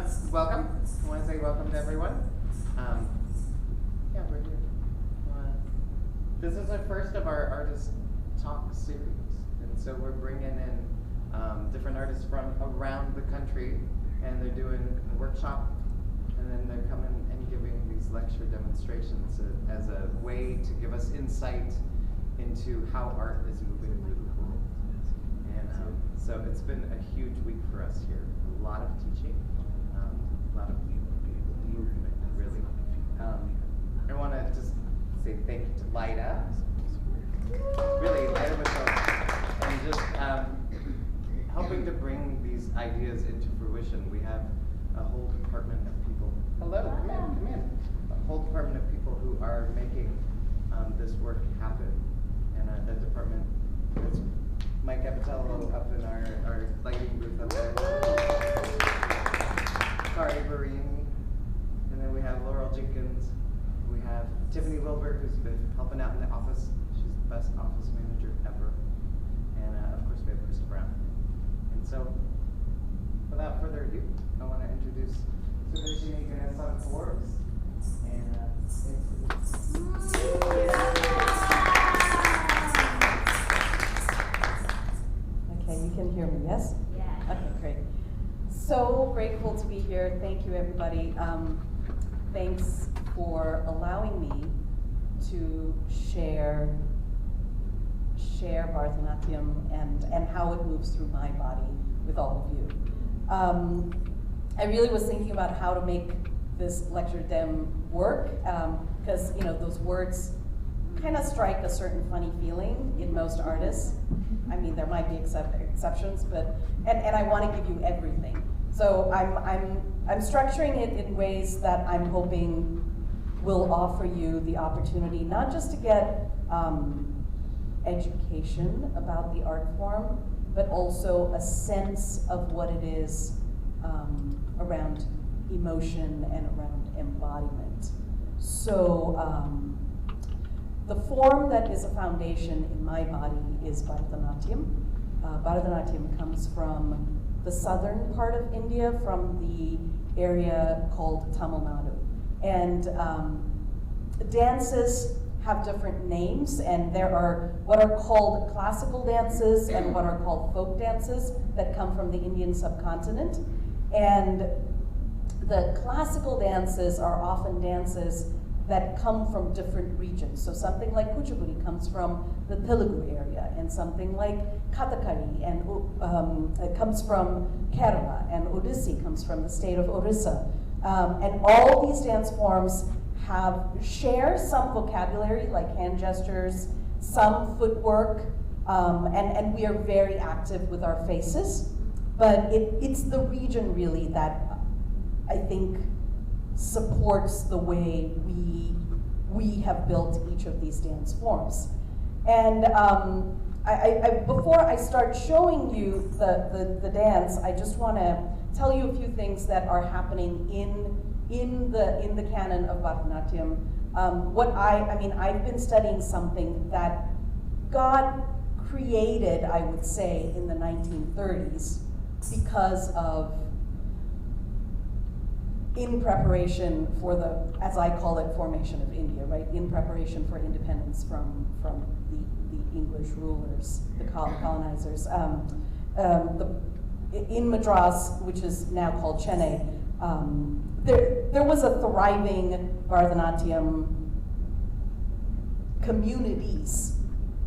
Welcome. I want to say welcome to everyone. Yeah, we're here. This is our first of our artist talk series, and so we're bringing in different artists from around the country, and they're doing a workshop, and then they're coming and giving these lecture demonstrations as a way to give us insight into how art is moving through the world. And so it's been a huge week for us here. A lot of teaching, a lot of movement, really. I want to just say thank you to Lyda. Really, Lyda was and just helping to bring these ideas into fruition. We have a whole department of people. Hello, come in, come in. A whole department of people who are making this work happen. And that department is Mike Capitello up in our lighting booth up there. Kari Barini. And then we have Laurel Jenkins. We have Tiffany Wilbur, who's been helping out in the office. She's the best office manager ever. And of course we have Krista Brown. And so, without further ado, I want to introduce Subashini Ganesan-Forbes. And Okay, you can hear me, yes? Yeah. Okay, great. So grateful to be here. Thank you, everybody. Thanks for allowing me to share Bharatanatyam and how it moves through my body with all of you. I really was thinking about how to make this lecture dem work, because those words kind of strike a certain funny feeling in most artists. I mean, there might be exceptions, but and I want to give you everything. So I'm structuring it in ways that I'm hoping will offer you the opportunity not just to get education about the art form, but also a sense of what it is around emotion and around embodiment. So the form that is a foundation in my body is Bharatanatyam. Bharatanatyam comes from the southern part of India, from the area called Tamil Nadu. And dances have different names, and there are what are called classical dances and what are called folk dances that come from the Indian subcontinent. And the classical dances are often dances that come from different regions. So something like Kuchipudi comes from the Telugu area, and something like Kathakali and comes from Kerala, and Odissi comes from the state of Orissa. And all these dance forms share some vocabulary, like hand gestures, some footwork, and we are very active with our faces. But it's the region really that I think supports the way we have built each of these dance forms. And before I start showing you the dance, I just want to tell you a few things that are happening in the canon of Bharatanatyam. I've been studying something that God created, I would say, in the 1930s because of, in preparation for the, as I call it, formation of India, right? In preparation for independence from the English rulers, the colonizers. In Madras, which is now called Chennai, there was a thriving Bharatanatyam communities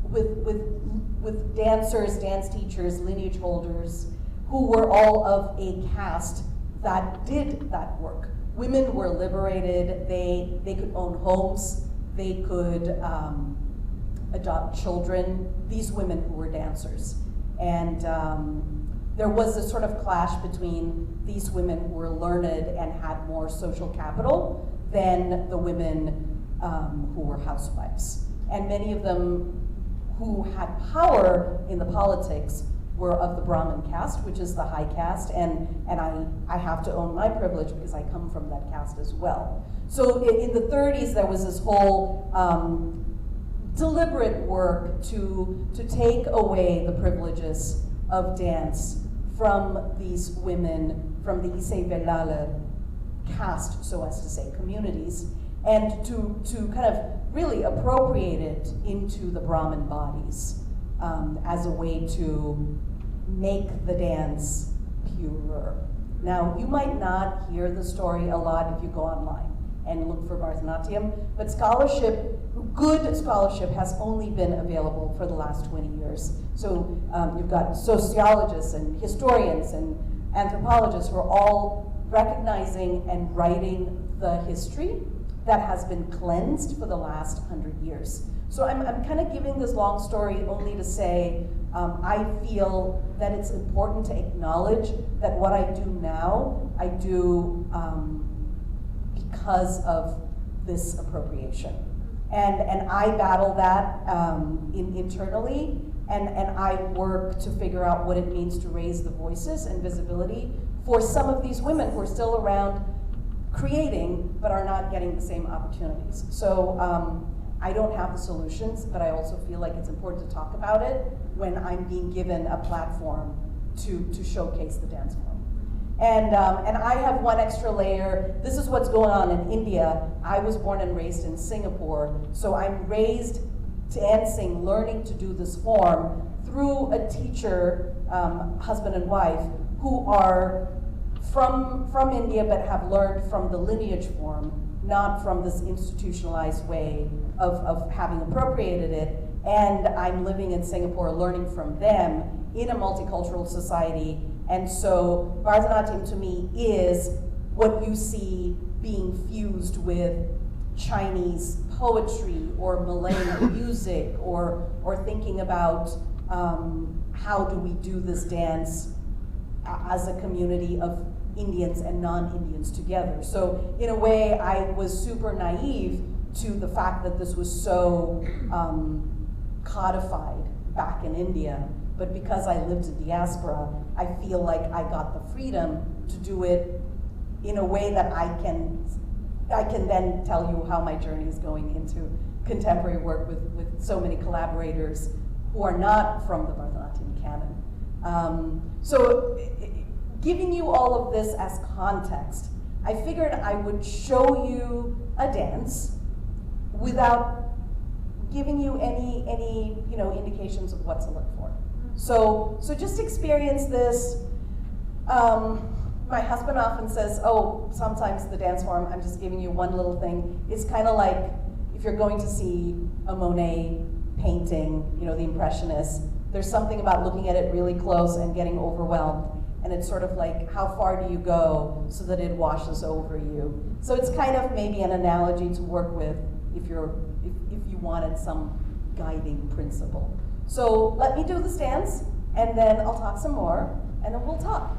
with dancers, dance teachers, lineage holders, who were all of a caste that did that work. Women were liberated, they could own homes, they could adopt children, these women who were dancers. And there was a sort of clash between these women who were learned and had more social capital than the women who were housewives. And many of them who had power in the politics were of the Brahmin caste, which is the high caste, and I have to own my privilege because I come from that caste as well. So in the 30s, there was this whole deliberate work to take away the privileges of dance from these women from the Ise Velala caste, so as to say, communities, and to kind of really appropriate it into the Brahmin bodies as a way to make the dance purer. Now, you might not hear the story a lot if you go online and look for Bharatanatyam, but scholarship, good scholarship, has only been available for the last 20 years. So you've got sociologists and historians and anthropologists who are all recognizing and writing the history that has been cleansed for the last 100 years. So I'm kind of giving this long story only to say I feel that it's important to acknowledge that what I do now, I do because of this appropriation. And I battle that internally, and I work to figure out what it means to raise the voices and visibility for some of these women who are still around creating, but are not getting the same opportunities. So I don't have the solutions, but I also feel like it's important to talk about it when I'm being given a platform to showcase the dance form. And I have one extra layer. This is what's going on in India. I was born and raised in Singapore, so I'm raised dancing, learning to do this form through a teacher, husband and wife, who are from India but have learned from the lineage form, not from this institutionalized way of having appropriated it. And I'm living in Singapore, learning from them in a multicultural society. And so Bharatanatyam to me is what you see being fused with Chinese poetry or Malay music, or thinking about how do we do this dance as a community of Indians and non-Indians together. So in a way, I was super naive to the fact that this was so codified back in India. But because I lived in diaspora, I feel like I got the freedom to do it in a way that I can then tell you how my journey is going into contemporary work with so many collaborators who are not from the Bharatanatyam canon. So giving you all of this as context, I figured I would show you a dance without giving you any indications of what to look for. So just experience this. My husband often says, oh, sometimes the dance form, I'm just giving you one little thing. It's kind of like if you're going to see a Monet painting, the Impressionists, there's something about looking at it really close and getting overwhelmed. And it's sort of like, how far do you go so that it washes over you? So it's kind of maybe an analogy to work with if you wanted some guiding principle. So let me do this dance, and then I'll talk some more, and then we'll talk.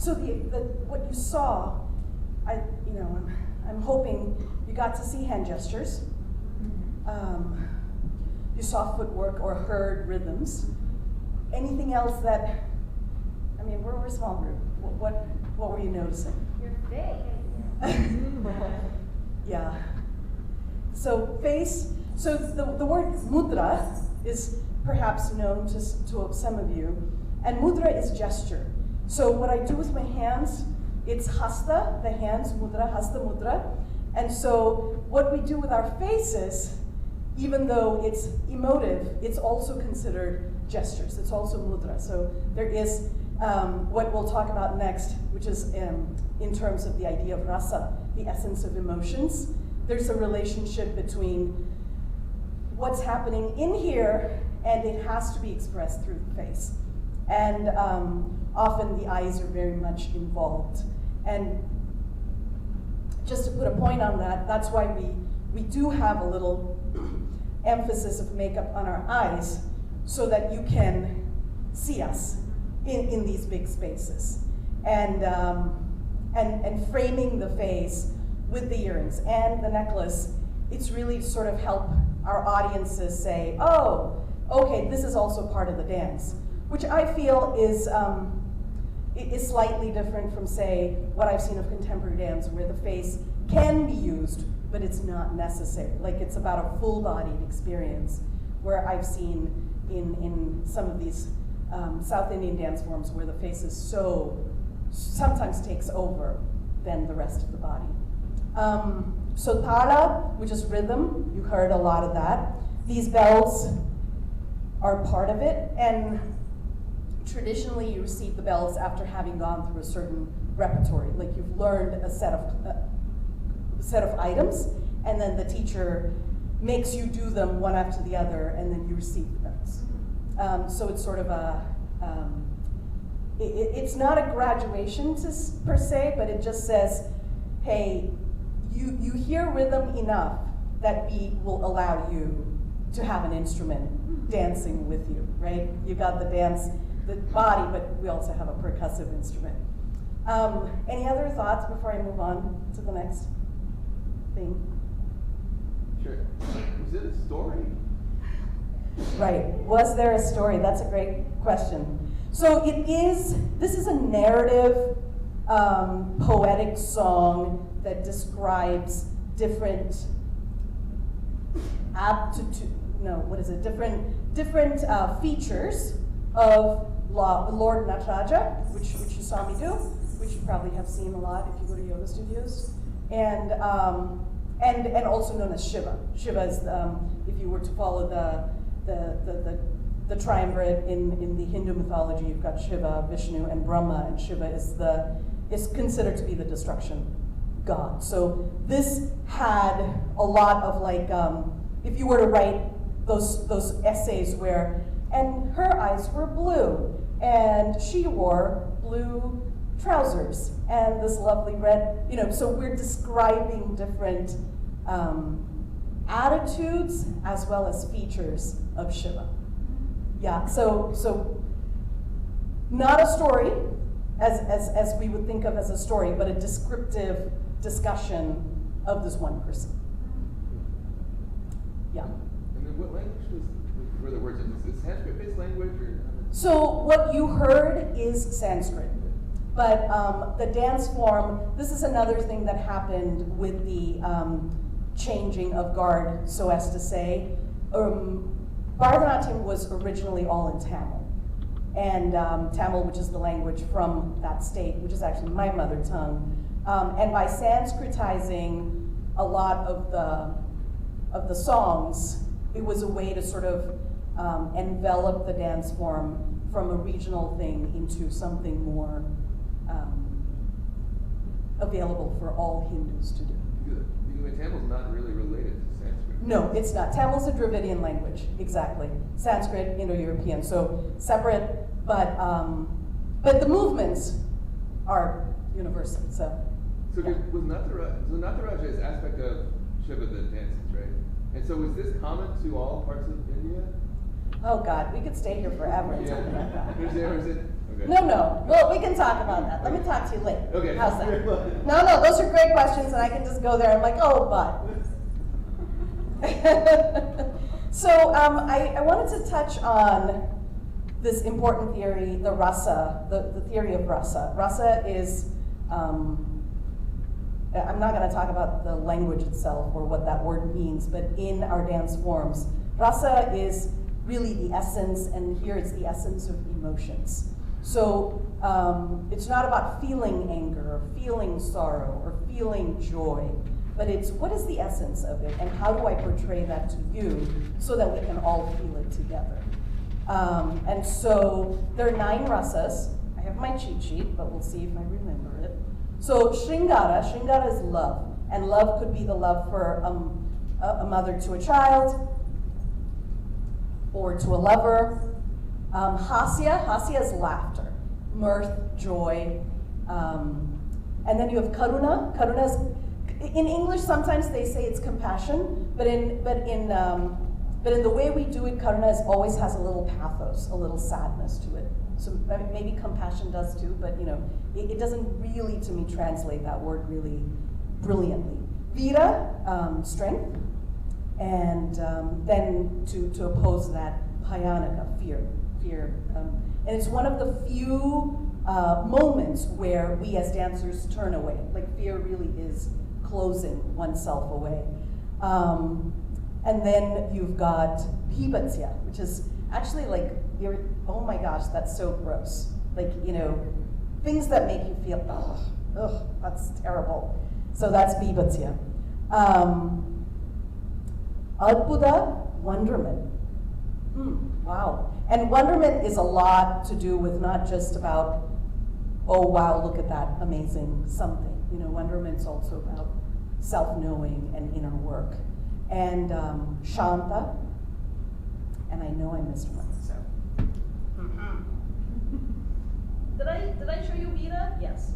So what you saw, I'm hoping you got to see hand gestures. You saw footwork or heard rhythms. Anything else that, we're a small group. What were you noticing? Your face. Yeah. So face, so the word mudra is perhaps known to some of you, and mudra is gesture. So what I do with my hands, it's hasta, the hands, mudra, hasta mudra. And so what we do with our faces, even though it's emotive, it's also considered gestures. It's also mudra. So there is what we'll talk about next, which is in terms of the idea of rasa, the essence of emotions. There's a relationship between what's happening in here, and it has to be expressed through the face. And often the eyes are very much involved. And just to put a point on that, that's why we do have a little emphasis of makeup on our eyes, so that you can see us in these big spaces. And framing the face with the earrings and the necklace, it's really sort of help our audiences say, oh, okay, this is also part of the dance, which I feel is slightly different from, say, what I've seen of contemporary dance, where the face can be used, but it's not necessary. Like, it's about a full-bodied experience, where I've seen in some of these South Indian dance forms where the face is sometimes takes over than the rest of the body. So tala, which is rhythm, you heard a lot of that. These bells are part of it, and traditionally you receive the bells after having gone through a certain repertory. Like, you've learned a set of items, and then the teacher makes you do them one after the other, and then you receive the bells. So it's sort of it's not a graduation per se, but it just says, hey, you hear rhythm enough that we will allow you to have an instrument dancing with you, right? You got the body, but we also have a percussive instrument. Any other thoughts before I move on to the next thing? Sure. Was it a story? Right. Was there a story? That's a great question. So this is a different features of Lord Nataraja, which you saw me do, which you probably have seen a lot if you go to yoga studios, and also known as Shiva. Shiva is, if you were to follow the triumvirate in the Hindu mythology, you've got Shiva, Vishnu, and Brahma, and Shiva is considered to be the destruction god. So this had a lot of, like, if you were to write those essays where, and her eyes were blue, and she wore blue trousers, and this lovely red, so we're describing different attitudes as well as features of Shiva. Yeah, so not a story as we would think of as a story, but a descriptive discussion of this one person. Yeah. And then what language were the words? Is it Sanskrit-based language or? So what you heard is Sanskrit, but the dance form, this is another thing that happened with the changing of guard, so as to say. Bharatanatyam was originally all in Tamil, and Tamil, which is the language from that state, which is actually my mother tongue. And by Sanskritizing a lot of the songs, it was a way to sort of envelop the dance form from a regional thing into something more available for all Hindus to do. Because Tamil's not really related to Sanskrit. No, it's not. Tamil's a Dravidian language, exactly. Sanskrit, Indo-European, so separate, but the movements are universal. So yeah. Was Nataraj is aspect of Shiva the dances, right? And so was this common to all parts of India? Oh God, we could stay here forever and talk about that. Is it? Okay. No. Well, we can talk about that. Let me talk to you later. Okay. How's that? No, those are great questions, and I can just go there. I'm like, oh, but. So I wanted to touch on this important theory, the rasa, the theory of rasa. Rasa is, I'm not going to talk about the language itself or what that word means, but in our dance forms, rasa is really the essence, and here it's the essence of emotions. So it's not about feeling anger or feeling sorrow or feeling joy, but it's what is the essence of it and how do I portray that to you so that we can all feel it together. And so there are 9 rasas. I have my cheat sheet, but we'll see if I remember it. So Shringara is love, and love could be the love for a mother to a child or to a lover. Hasya is laughter, mirth, joy. And then you have karuna. Karuna is, in English sometimes they say it's compassion, but in the way we do it, karuna always has a little pathos, a little sadness to it. So maybe compassion does too, but it doesn't really, to me, translate that word really brilliantly. Vira, strength, and then to oppose that, bhayanaka, fear. And it's one of the few moments where we as dancers turn away. Like fear really is closing oneself away. And then you've got bhibatya, which is actually like, oh my gosh, that's so gross. Like, things that make you feel, ugh, that's terrible. So that's bhibatya. Adbhuta, wonderment. Wow. And wonderment is a lot to do with not just about, oh wow, look at that amazing something. Wonderment's also about self-knowing and inner work. And Shanta, and I know I missed one, so. Did I show you Veera? Yes.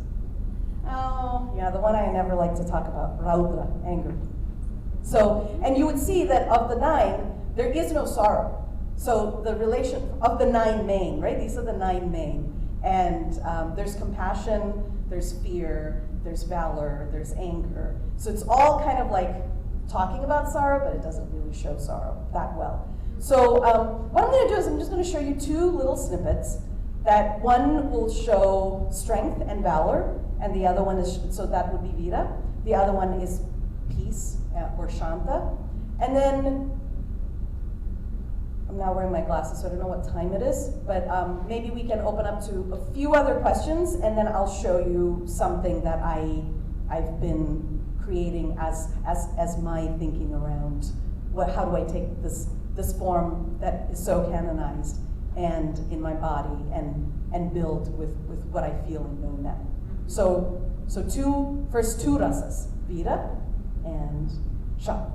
Oh, yeah, the one I never like to talk about, Raudra, anger. So, and you would see that of the 9, there is no sorrow. So the relation of the 9 main, right? These are the 9 main. And there's compassion, there's fear, there's valor, there's anger. So it's all kind of like talking about sorrow, but it doesn't really show sorrow that well. So what I'm going to do is I'm just going to show you 2 little snippets. That one will show strength and valor, and the other one is, so that would be Veera. The other one is peace or Shanta. And then, I'm now wearing my glasses, so I don't know what time it is, but maybe we can open up to a few other questions, and then I'll show you something that I've been creating as my thinking around how do I take this form that is so canonized and in my body and build with what I feel and know now. So first two rasas, Veera and Shanta.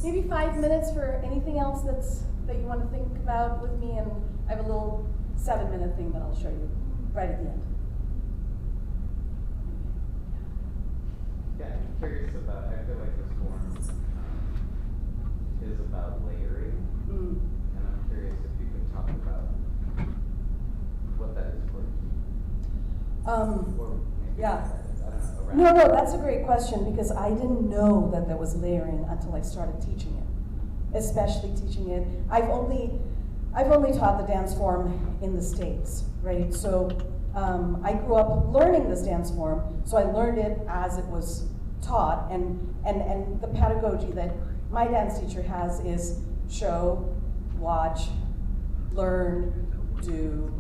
maybe 5 minutes for anything else that you want to think about with me, and I have a little 7-minute thing that I'll show you right at the end. Yeah, I'm curious about, I feel like this form is about layering, and I'm curious if you could talk about what that is for you. Or maybe Yeah. I don't know, around. No, that's a great question, because I didn't know that there was layering until I started teaching it, especially teaching it. I've only taught the dance form in the States, right? So I grew up learning this dance form, so I learned it as it was taught, and the pedagogy that my dance teacher has is show, watch, learn, do,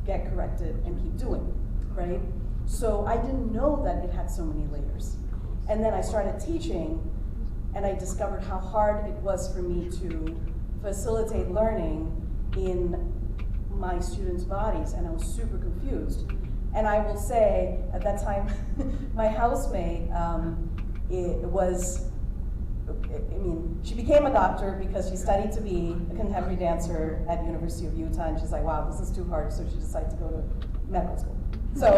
get corrected, and keep doing, right? So I didn't know that it had so many layers. And then I started teaching, and I discovered how hard it was for me to facilitate learning in my students' bodies, and I was super confused. And I will say, at that time, my housemate, she became a doctor because she studied to be a contemporary dancer at University of Utah, and she's like, wow, this is too hard, so she decided to go to medical school. So,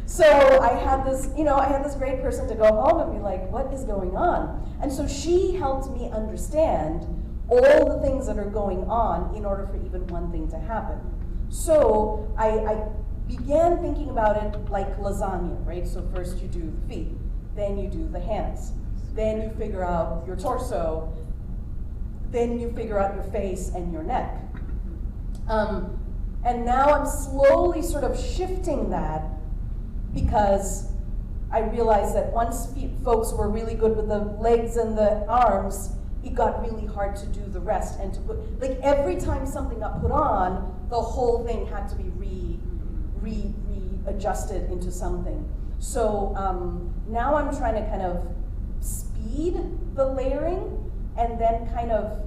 so I had this great person to go home and be like, what is going on? And so she helped me understand all the things that are going on in order for even one thing to happen. So I began thinking about it like lasagna, right? So first you do the feet, then you do the hands, then you figure out your torso, then you figure out your face and your neck. And now I'm slowly sort of shifting that, because I realized that once folks were really good with the legs and the arms, it got really hard to do the rest, and to put, like, every time something got put on, the whole thing had to be readjusted into something. So now I'm trying to kind of speed the layering, and then kind of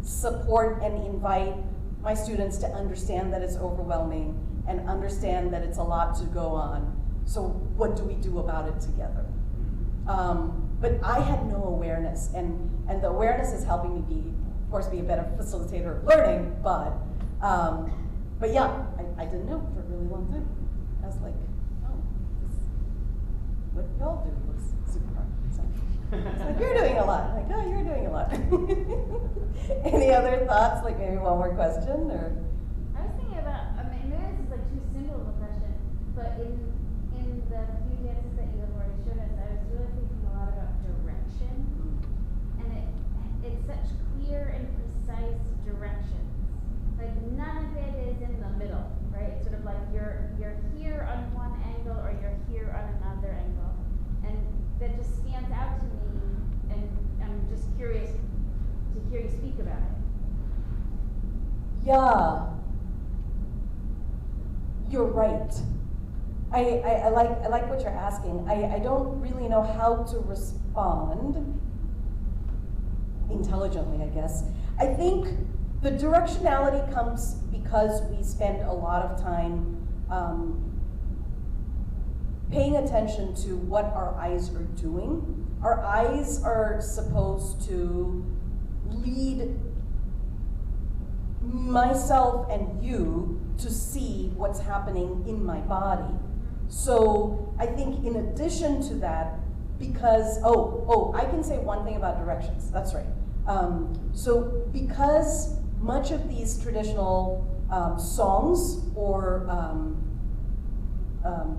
support and invite my students to understand that it's overwhelming, and understand that it's a lot to go on. So what do we do about it together? But I had no awareness, and the awareness is helping me of course, be a better facilitator of learning, but yeah, I didn't know for a really long time. I was like, oh, what y'all do was super hard. So it's like, you're doing a lot. I'm like, oh, you're doing a lot. Any other thoughts? Like maybe one more question, or? I was thinking about, I mean, maybe this is like too simple of a question, but in the few dances that you have already showed us, I was really thinking a lot about direction, and it's such clear and precise directions. Like none of it is in the middle, right? Sort of like you're here on one angle, or you're here on another angle, and that just stands out to me, and I'm just curious to hear you speak about it. Yeah, you're right. I like what you're asking. I don't really know how to respond intelligently, I guess. I think the directionality comes because we spend a lot of time paying attention to what our eyes are doing. Our eyes are supposed to lead myself and you to see what's happening in my body. So I think in addition to that, because, I can say one thing about directions, that's right. So because much of these traditional songs or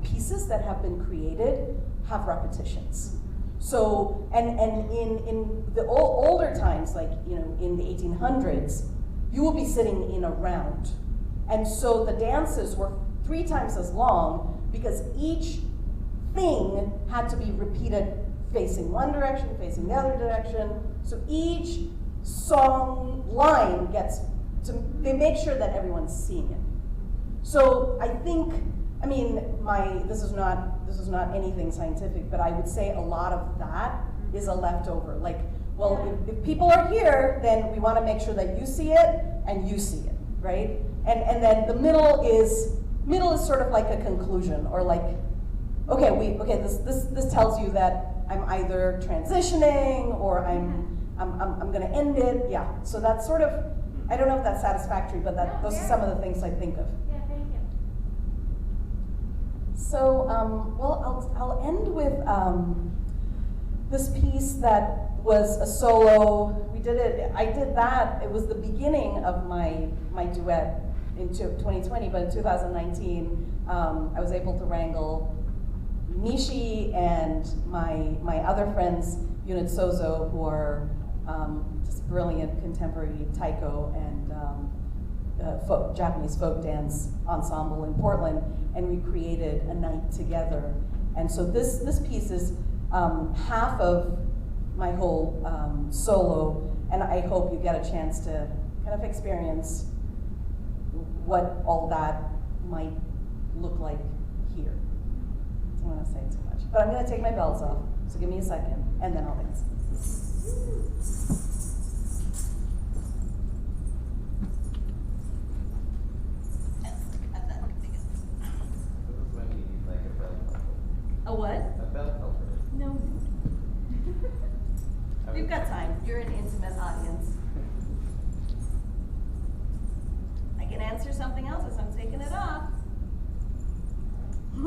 pieces that have been created have repetitions. So, and in the older times, like, in the 1800s, you will be sitting in a round. And so the dances were 3 times as long, because each thing had to be repeated facing one direction, facing the other direction. So each song line they make sure that everyone's seeing it. So I think, this is not anything scientific, but I would say a lot of that is a leftover. Like, well, if people are here, then we want to make sure that you see it and you see it, right? And then the middle is sort of like a conclusion, or like, okay, this tells you that I'm either transitioning or I'm gonna end it, yeah. So that's sort of, I don't know if that's satisfactory, but those are some of the things I think of. Yeah, thank you. So, well, I'll end with this piece that was a solo. I did that, it was the beginning of my duet in 2020, but in 2019, I was able to wrangle Nishi and my other friends, Yunit Sozo, who are just brilliant contemporary taiko and Japanese folk dance ensemble in Portland, and we created a night together. And so this piece is half of my whole solo, and I hope you get a chance to kind of experience what all that might look like here. I don't want to say too much, but I'm going to take my belts off, so give me a second, and then I'll dance. A what? A bell helper. No. We've got time. You're an intimate audience. I can answer something else as I'm taking it off. I do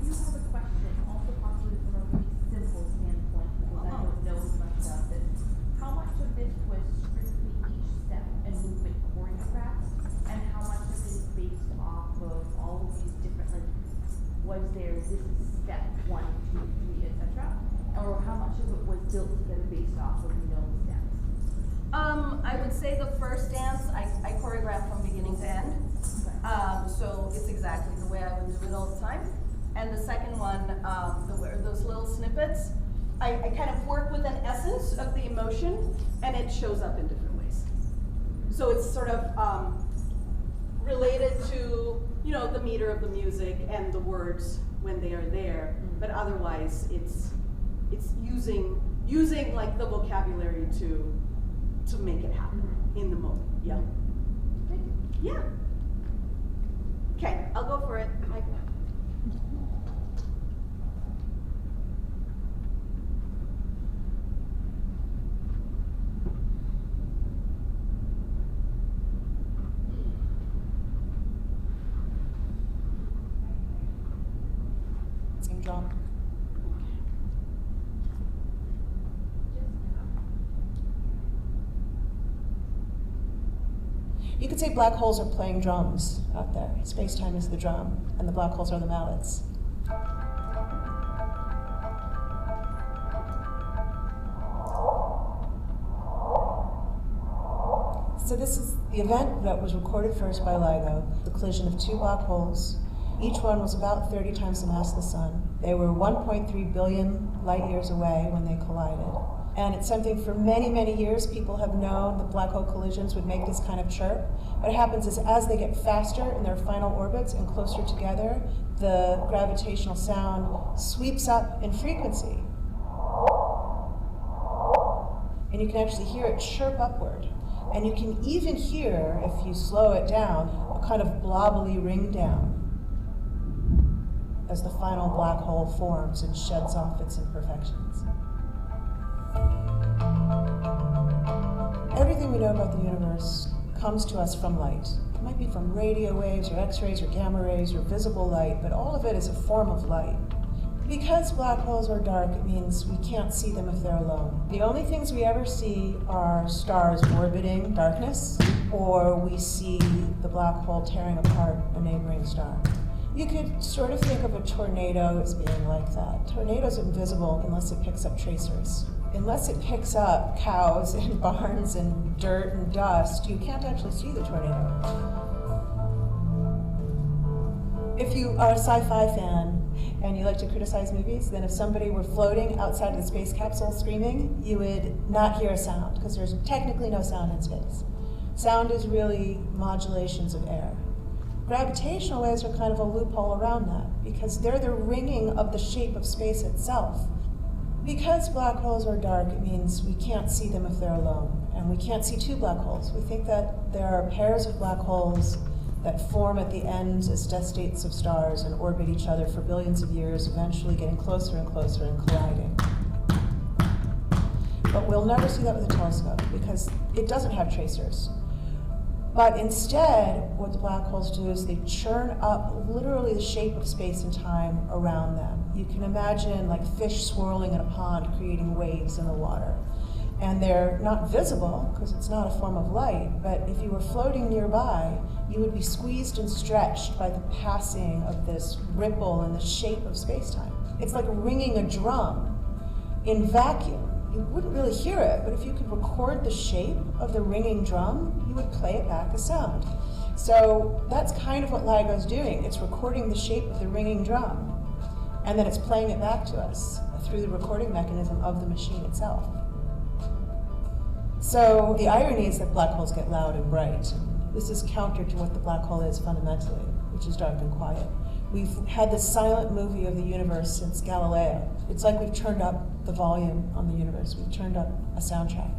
have a question, also possibly from a really simple standpoint, because I don't know as much about this. How much of this was strictly each step and movement choreographed, and how much of it is based off of all of these different, like, was there this is step 1, 2, 3, etc., or how much of it was built together based off of known steps? I would say the first dance I choreographed from beginning to end. Okay. So it's exactly the way I would do it all the time. And the second one, those little snippets, I kind of work with an essence of the emotion, and it shows up in different ways. So it's sort of related to, you know, the meter of the music and the words when they are there, but otherwise it's using like the vocabulary to make it happen in the moment. Yeah. Yeah. Okay, I'll go for it. Same drum. You could say black holes are playing drums out there. Space-time is the drum, and the black holes are the mallets. So this is the event that was recorded first by LIGO, the collision of two black holes. Each one was about 30 times the mass of the sun. They were 1.3 billion light years away when they collided. And it's something for many, many years people have known that black hole collisions would make this kind of chirp. What happens is as they get faster in their final orbits and closer together, the gravitational sound sweeps up in frequency. And you can actually hear it chirp upward. And you can even hear, if you slow it down, a kind of blobbly ring down as the final black hole forms and sheds off its imperfections. Everything we know about the universe comes to us from light. It might be from radio waves or X-rays or gamma rays or visible light, but all of it is a form of light. Because black holes are dark, it means we can't see them if they're alone. The only things we ever see are stars orbiting darkness, or we see the black hole tearing apart a neighboring star. You could sort of think of a tornado as being like that. Tornado's invisible unless it picks up tracers. Unless it picks up cows and barns and dirt and dust, you can't actually see the tornado. If you are a sci-fi fan and you like to criticize movies, then if somebody were floating outside of the space capsule screaming, you would not hear a sound, because there's technically no sound in space. Sound is really modulations of air. Gravitational waves are kind of a loophole around that, because they're the ringing of the shape of space itself. Because black holes are dark, it means we can't see them if they're alone, and we can't see two black holes. We think that there are pairs of black holes that form at the ends as death states of stars and orbit each other for billions of years, eventually getting closer and closer and colliding. But we'll never see that with a telescope because it doesn't have tracers. But instead, what the black holes do is they churn up literally the shape of space and time around them. You can imagine like fish swirling in a pond, creating waves in the water. And they're not visible because it's not a form of light, but if you were floating nearby, you would be squeezed and stretched by the passing of this ripple in the shape of space-time. It's like ringing a drum in vacuum. You wouldn't really hear it, but if you could record the shape of the ringing drum, you would play it back as sound. So that's kind of what LIGO's doing. It's recording the shape of the ringing drum, and then it's playing it back to us through the recording mechanism of the machine itself. So the irony is that black holes get loud and bright. This is counter to what the black hole is fundamentally, which is dark and quiet. We've had this silent movie of the universe since Galileo. It's like we've turned up the volume on the universe. We've turned up a soundtrack.